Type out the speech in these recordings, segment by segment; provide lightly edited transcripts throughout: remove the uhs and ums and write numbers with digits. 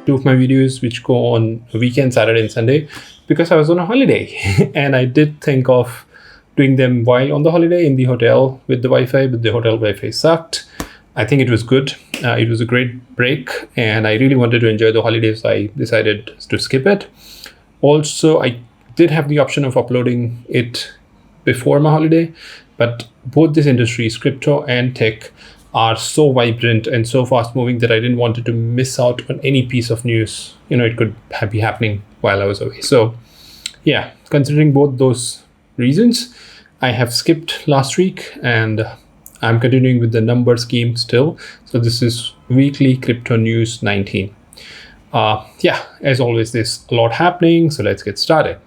two of my videos which go on weekend, Saturday and Sunday, because I was on a holiday. And I did think of doing them while on the holiday in the hotel with the Wi-Fi, but the hotel Wi-Fi sucked. I think it was good. It was a great break, and I really wanted to enjoy the holidays. So I decided to skip it. Also, I did have the option of uploading it before my holiday, but both these industries, crypto and tech, are so vibrant and so fast moving that I didn't want to miss out on any piece of news. It could be happening while I was away. So yeah, considering both those reasons, I have skipped last week, and I'm continuing with the number scheme still. So this is weekly crypto news 19. As always, there's a lot happening. So let's get started.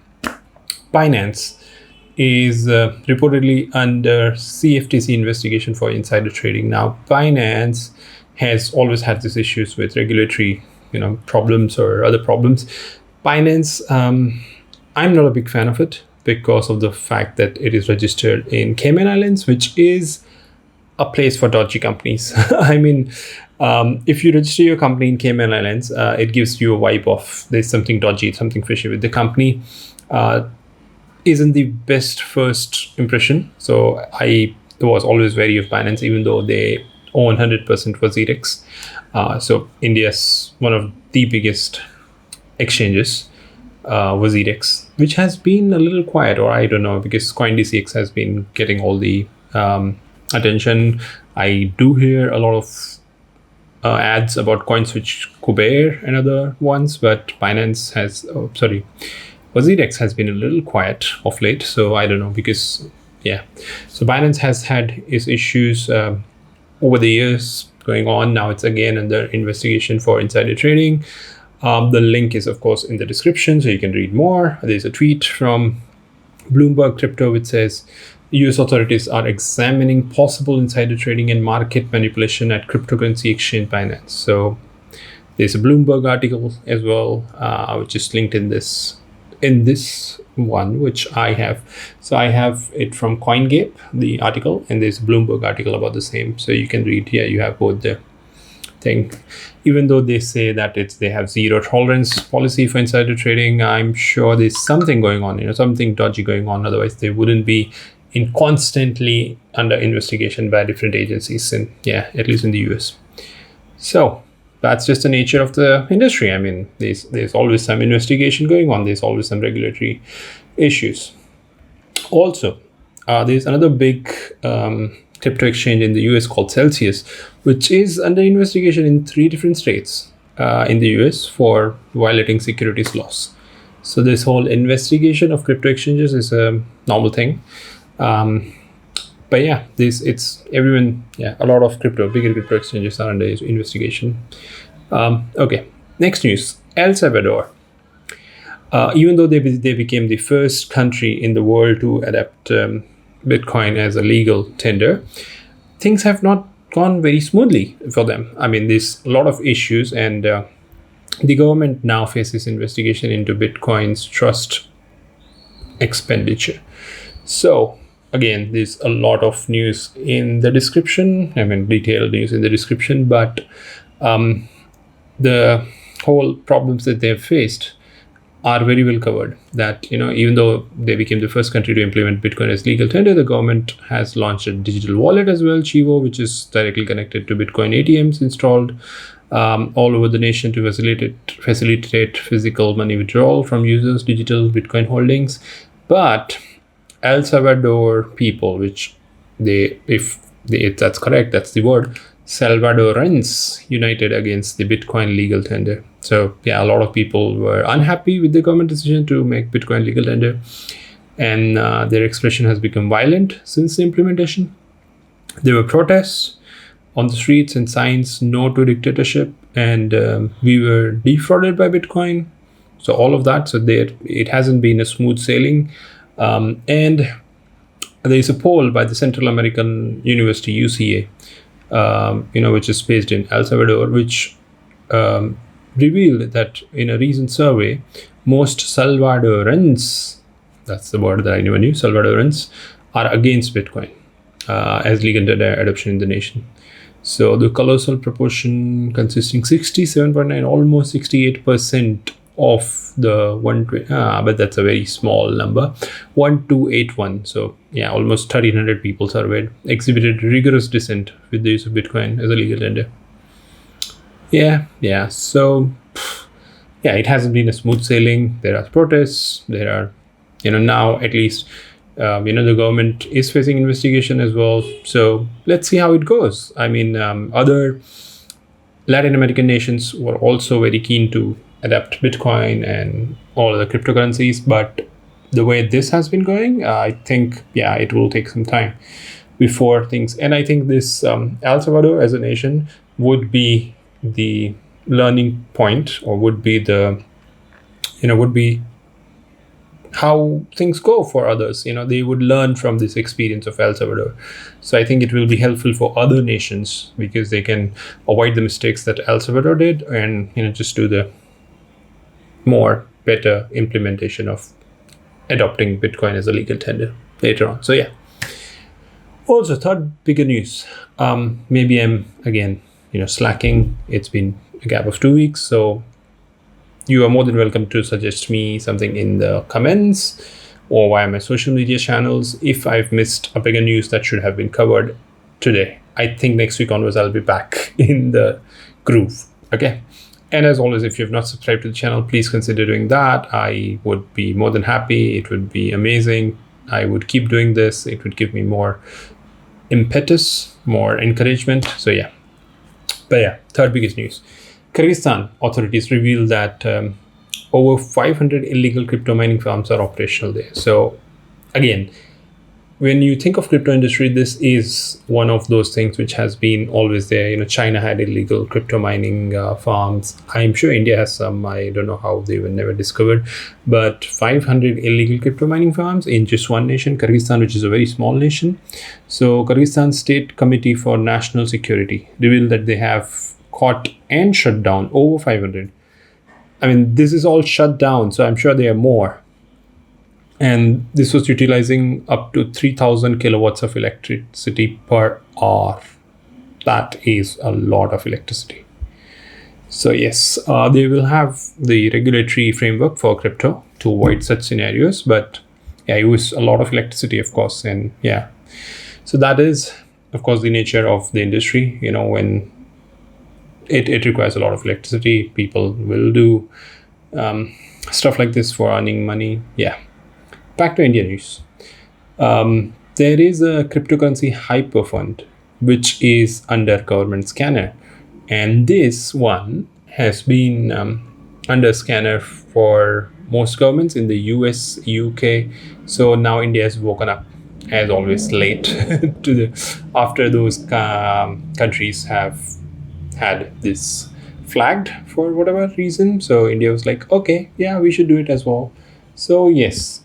Binance is reportedly under CFTC investigation for insider trading. Now, Binance has always had these issues with regulatory, problems or other problems. Binance, I'm not a big fan of it because of the fact that it is registered in Cayman Islands, which is a place for dodgy companies. I mean, if you register your company in Cayman Islands, it gives you a vibe of there's something dodgy, something fishy with the company. Isn't the best first impression. So I was always wary of Binance, even though they own 100% Wazirex. So India's one of the biggest exchanges, Wazirex, which has been a little quiet, or I don't know, because CoinDCX has been getting all the attention. I do hear a lot of ads about CoinSwitch, Kuber and other ones, but Binance has, Wazirex has been a little quiet of late. So I don't know, because so Binance has had its issues over the years going on. Now it's again under investigation for insider trading. The link is of course in the description, so you can read more. There's a tweet from Bloomberg Crypto which says US authorities are examining possible insider trading and market manipulation at cryptocurrency exchange Binance. So there's a Bloomberg article as well, which is linked in this one, which I have. So I have it from CoinGape, the article, and there's a Bloomberg article about the same. So you can read here. You have both the thing. Even though they say that they have zero tolerance policy for insider trading, I'm sure there's something going on, something dodgy going on. Otherwise, they wouldn't be constantly under investigation by different agencies, and at least in the US. So that's just the nature of the industry. I mean, there's always some investigation going on. There's always some regulatory issues. Also, there's another big crypto exchange in the US called Celsius, which is under investigation in 3 different states in the US for violating securities laws. So this whole investigation of crypto exchanges is a normal thing. But it's everyone. A lot of bigger crypto exchanges are under investigation. Okay, next news. El Salvador. Even though they became the first country in the world to adopt Bitcoin as a legal tender, things have not gone very smoothly for them. I mean, there's a lot of issues, and the government now faces investigation into Bitcoin's trust expenditure. So again, there's a lot of news in the description. I mean, detailed news in the description, but the whole problems that they've faced are very well covered. That, even though they became the first country to implement Bitcoin as legal tender, the government has launched a digital wallet as well, Chivo, which is directly connected to Bitcoin ATMs installed all over the nation to facilitate physical money withdrawal from users' digital Bitcoin holdings. But El Salvador people, which if that's correct, that's the word, Salvadorans united against the Bitcoin legal tender. So a lot of people were unhappy with the government decision to make Bitcoin legal tender, and their expression has become violent since the implementation. There were protests on the streets and signs, "No to dictatorship," and we were defrauded by Bitcoin. So all of that. So it hasn't been a smooth sailing. And there is a poll by the Central American University, UCA, which is based in El Salvador, which revealed that in a recent survey, most Salvadorans, that's the word that I never knew, Salvadorans, are against Bitcoin as legal tender adoption in the nation. So the colossal proportion consisting 67.9, almost 68% of the 120, but that's a very small number, 1281. So yeah, almost 1300 people surveyed exhibited rigorous dissent with the use of Bitcoin as a legal tender. Yeah. So yeah, it hasn't been a smooth sailing. There are protests. There are, now at least, the government is facing investigation as well. So let's see how it goes. I mean, other Latin American nations were also very keen to adapt Bitcoin and all the cryptocurrencies, but the way this has been going, I think, it will take some time before things. And I think this El Salvador as a nation would be the learning point, or would be how things go for others. They would learn from this experience of El Salvador. So I think it will be helpful for other nations, because they can avoid the mistakes that El Salvador did, and just do the more better implementation of adopting Bitcoin as a legal tender later on. So yeah. Also, third bigger news. Maybe I'm again slacking. It's been a gap of 2 weeks, so you are more than welcome to suggest me something in the comments or via my social media channels if I've missed a bigger news that should have been covered today. I think next week onwards I'll be back in the groove. Okay. And as always, if you have not subscribed to the channel, please consider doing that. I would be more than happy. It would be amazing. I would keep doing this. It would give me more impetus, more encouragement. So yeah. But yeah, third biggest news. Kyrgyzstan authorities revealed that over 500 illegal crypto mining farms are operational there. So again, when you think of crypto industry, this is one of those things which has been always there. China had illegal crypto mining farms. I'm sure India has some. I don't know how they were never discovered. But 500 illegal crypto mining farms in just one nation, Kyrgyzstan, which is a very small nation. So Kyrgyzstan State Committee for National Security revealed that they have caught and shut down over 500. I mean, this is all shut down, so I'm sure there are more. And this was utilizing up to 3,000 kilowatts of electricity per hour. That is a lot of electricity. So yes, they will have the regulatory framework for crypto to avoid such scenarios. But yeah, it use a lot of electricity, of course. And yeah, so that is, of course, the nature of the industry. When it requires a lot of electricity, people will do stuff like this for earning money. Yeah. Back to India news. There is a cryptocurrency hyper fund which is under government scanner, and this one has been under scanner for most governments in the US, UK. So now India has woken up, as always, late after those countries have had this flagged for whatever reason. So India was like, okay, yeah, we should do it as well. So yes.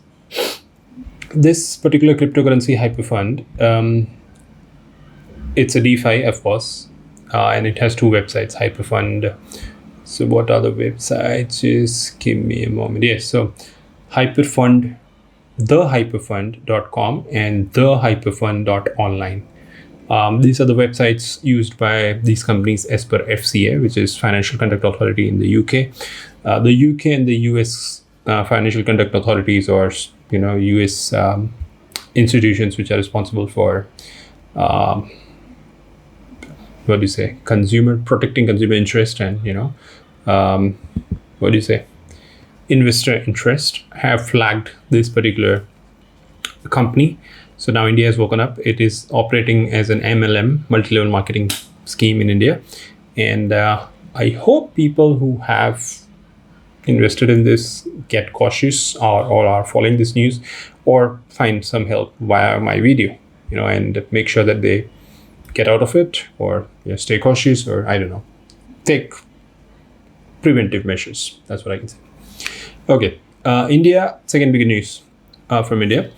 This particular cryptocurrency hyperfund, it's a DeFi, of course, and it has two websites, hyperfund. So what are the websites? Just give me a moment. Yes, so hyperfund, thehyperfund.com and thehyperfund.online. These are the websites used by these companies as per FCA, which is Financial Conduct Authority in the UK. The UK and the US Financial Conduct Authorities, or US institutions which are responsible for protecting consumer interest and investor interest, have flagged this particular company. So now India has woken up. It is operating as an MLM, multi-level marketing scheme in India, and I hope people who have invested in this get cautious, or are following this news, or find some help via my video, and make sure that they get out of it, or stay cautious, or I don't know, take preventive measures. That's what I can say. Okay, India, second big news from India,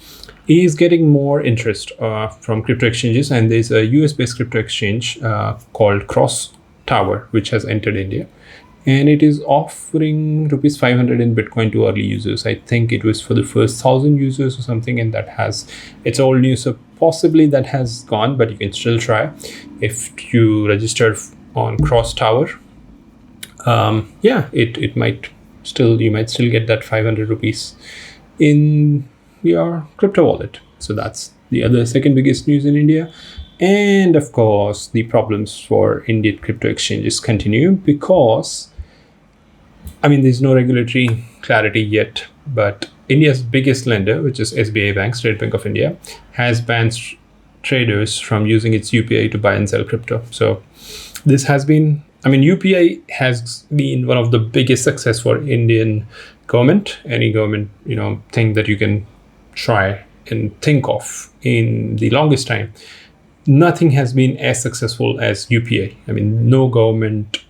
is getting more interest from crypto exchanges, and there's a US-based crypto exchange called Cross Tower, which has entered India. And it is offering rupees 500 in Bitcoin to early users. I think it was for the first 1,000 users or something, and that has, it's old news, so possibly that has gone, but you can still try if you register on Cross Tower. Yeah, it might still, you might still get that 500 rupees in your crypto wallet. So that's the other second biggest news in India. And of course, the problems for Indian crypto exchanges continue because, I mean, there's no regulatory clarity yet, but India's biggest lender, which is SBI Bank, State Bank of India, has banned traders from using its UPI to buy and sell crypto. So this has been, I mean, UPI has been one of the biggest success for Indian government. Any government, thing that you can try and think of in the longest time. Nothing has been as successful as UPI. I mean, no government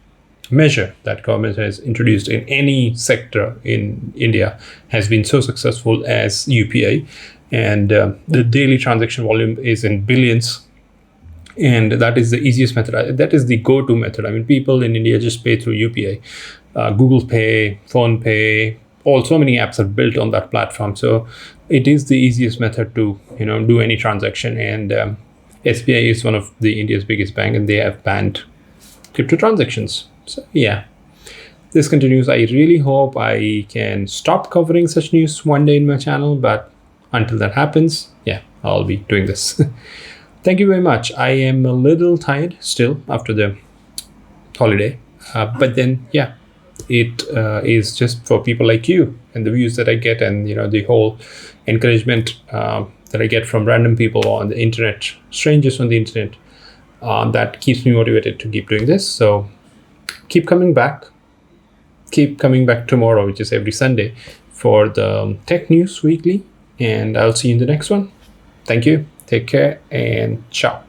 measure that government has introduced in any sector in India has been so successful as UPI. And the daily transaction volume is in billions. And that is the easiest method. That is the go-to method. I mean, people in India just pay through UPI. Google Pay, Phone Pay, so many apps are built on that platform. So it is the easiest method to, do any transaction. And SBI is one of the India's biggest bank, and they have banned crypto transactions. So yeah, this continues. I really hope I can stop covering such news one day in my channel, but until that happens, yeah, I'll be doing this. Thank you very much. I am a little tired still after the holiday, but then yeah, it is just for people like you and the views that I get, and the whole encouragement that I get from random people on the internet, strangers on the internet, that keeps me motivated to keep doing this. So keep coming back tomorrow, which is every Sunday, for the Tech News Weekly, and I'll see you in the next one. Thank you, take care, and ciao.